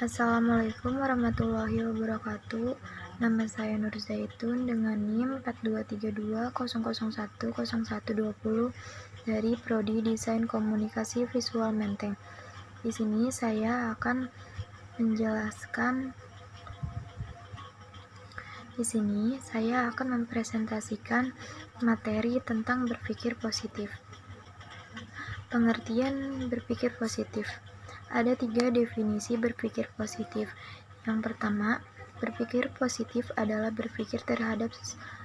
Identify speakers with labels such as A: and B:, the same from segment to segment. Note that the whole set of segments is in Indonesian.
A: Assalamualaikum warahmatullahi wabarakatuh. Nama saya Nur Zaitun dengan NIM 423200100120 dari Prodi Desain Komunikasi Visual Menteng. Di sini saya akan mempresentasikan materi tentang berpikir positif. Pengertian berpikir positif. Ada 3 definisi berpikir positif. Yang pertama, berpikir positif adalah berpikir terhadap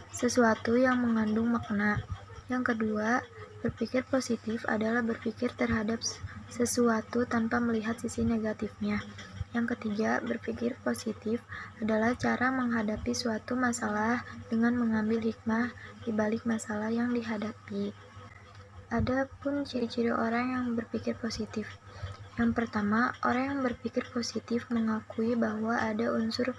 A: sesuatu yang mengandung makna. Yang kedua, berpikir positif adalah berpikir terhadap sesuatu tanpa melihat sisi negatifnya. Yang ketiga, berpikir positif adalah cara menghadapi suatu masalah dengan mengambil hikmah di balik masalah yang dihadapi. Ada pun ciri-ciri orang yang berpikir positif. Yang pertama, orang yang berpikir positif mengakui bahwa ada unsur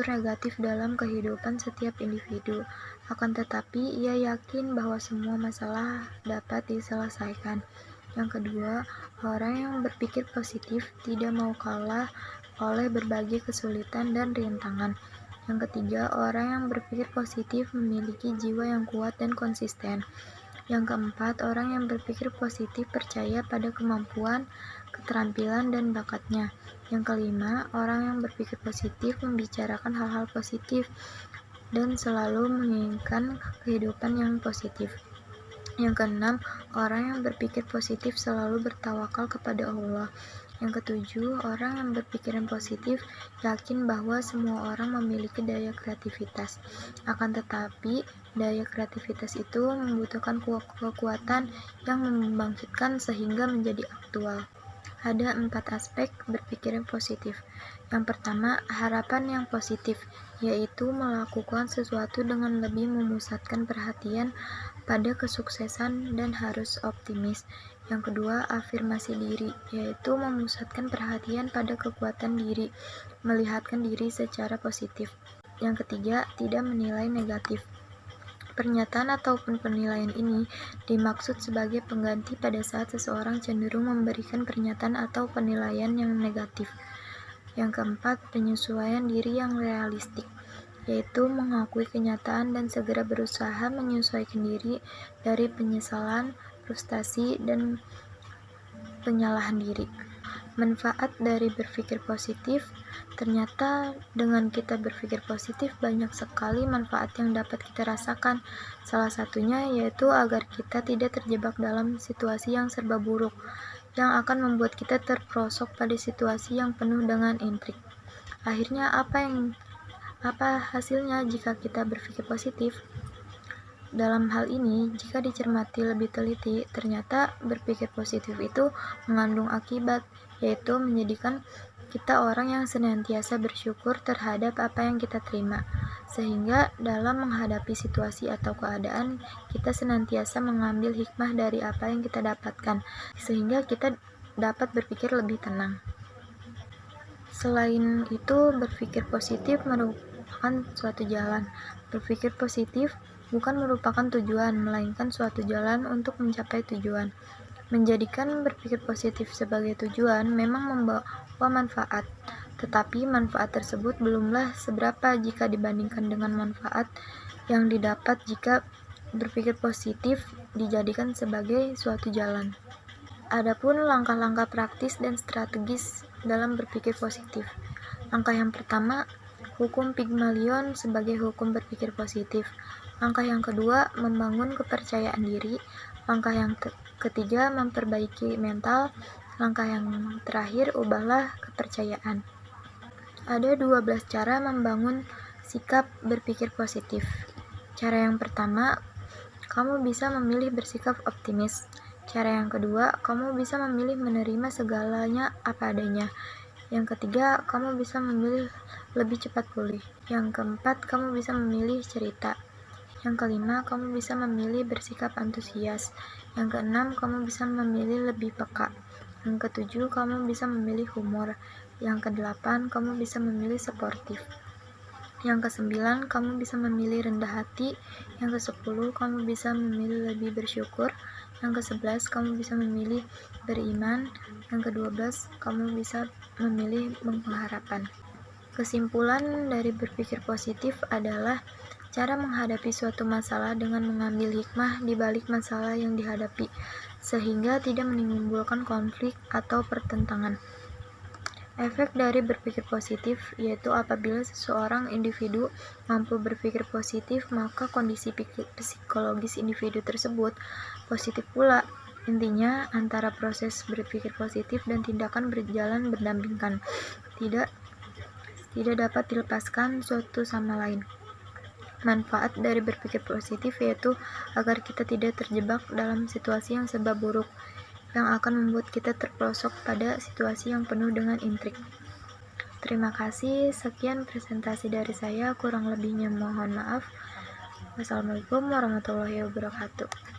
A: negatif dalam kehidupan setiap individu. Akan tetapi, ia yakin bahwa semua masalah dapat diselesaikan. Yang kedua, orang yang berpikir positif tidak mau kalah oleh berbagai kesulitan dan rintangan. Yang ketiga, orang yang berpikir positif memiliki jiwa yang kuat dan konsisten. Yang keempat, orang yang berpikir positif percaya pada kemampuan, keterampilan, dan bakatnya. Yang kelima, orang yang berpikir positif membicarakan hal-hal positif dan selalu menginginkan kehidupan yang positif. Yang keenam, orang yang berpikir positif selalu bertawakal kepada Allah. Yang ketujuh, orang yang berpikiran positif yakin bahwa semua orang memiliki daya kreativitas. Akan tetapi, daya kreativitas itu membutuhkan kekuatan yang membangkitkan sehingga menjadi aktual. Ada 4 aspek berpikiran positif. Yang pertama, harapan yang positif, yaitu melakukan sesuatu dengan lebih memusatkan perhatian pada kesuksesan dan harus optimis. Yang kedua, afirmasi diri, yaitu memusatkan perhatian pada kekuatan diri, melihatkan diri secara positif. Yang ketiga, tidak menilai negatif. Pernyataan ataupun penilaian ini dimaksud sebagai pengganti pada saat seseorang cenderung memberikan pernyataan atau penilaian yang negatif. Yang keempat, penyesuaian diri yang realistik, yaitu mengakui kenyataan dan segera berusaha menyesuaikan diri dari penyesalan, frustasi, dan penyalahan diri. Manfaat dari berpikir positif. Ternyata dengan kita berpikir positif banyak sekali manfaat yang dapat kita rasakan. Salah satunya yaitu agar kita tidak terjebak dalam situasi yang serba buruk, yang akan membuat kita terperosok pada situasi yang penuh dengan intrik. Akhirnya apa hasilnya jika kita berpikir positif? Dalam hal ini, jika dicermati lebih teliti, ternyata berpikir positif itu mengandung akibat, yaitu menjadikan kita orang yang senantiasa bersyukur terhadap apa yang kita terima, sehingga dalam menghadapi situasi atau keadaan, kita senantiasa mengambil hikmah dari apa yang kita dapatkan, sehingga kita dapat berpikir lebih tenang. Selain itu, berpikir positif merupakan suatu jalan. Berpikir positif bukan merupakan tujuan, melainkan suatu jalan untuk mencapai tujuan. Menjadikan berpikir positif sebagai tujuan memang membawa manfaat, tetapi manfaat tersebut belumlah seberapa jika dibandingkan dengan manfaat yang didapat jika berpikir positif dijadikan sebagai suatu jalan. Adapun langkah-langkah praktis dan strategis dalam berpikir positif. Langkah yang pertama, hukum Pygmalion sebagai hukum berpikir positif. Langkah yang kedua, membangun kepercayaan diri. Langkah yang ketiga, memperbaiki mental. Langkah yang terakhir, ubahlah kepercayaan. Ada 12 cara membangun sikap berpikir positif. Cara yang pertama, kamu bisa memilih bersikap optimis. Cara yang kedua, kamu bisa memilih menerima segalanya apa adanya. Yang ketiga, kamu bisa memilih lebih cepat pulih. Yang keempat, kamu bisa memilih cerita. Yang kelima, kamu bisa memilih bersikap antusias. Yang keenam, kamu bisa memilih lebih peka. Yang ketujuh, kamu bisa memilih humor. Yang kedelapan, kamu bisa memilih sportif. Yang kesembilan, kamu bisa memilih rendah hati. Yang kesepuluh, kamu bisa memilih lebih bersyukur. Yang ke-11, kamu bisa memilih beriman. Yang ke-12, kamu bisa memilih pengharapan. Kesimpulan dari berpikir positif adalah cara menghadapi suatu masalah dengan mengambil hikmah di balik masalah yang dihadapi, sehingga tidak menimbulkan konflik atau pertentangan. Efek dari berpikir positif yaitu apabila seseorang individu mampu berpikir positif, maka kondisi psikologis individu tersebut positif pula. Intinya, antara proses berpikir positif dan tindakan berjalan berdampingan, tidak dapat dilepaskan suatu sama lain. Manfaat dari berpikir positif yaitu agar kita tidak terjebak dalam situasi yang serba buruk, yang akan membuat kita terperosok pada situasi yang penuh dengan intrik. Terima kasih, sekian presentasi dari saya, kurang lebihnya mohon maaf. Wassalamualaikum warahmatullahi wabarakatuh.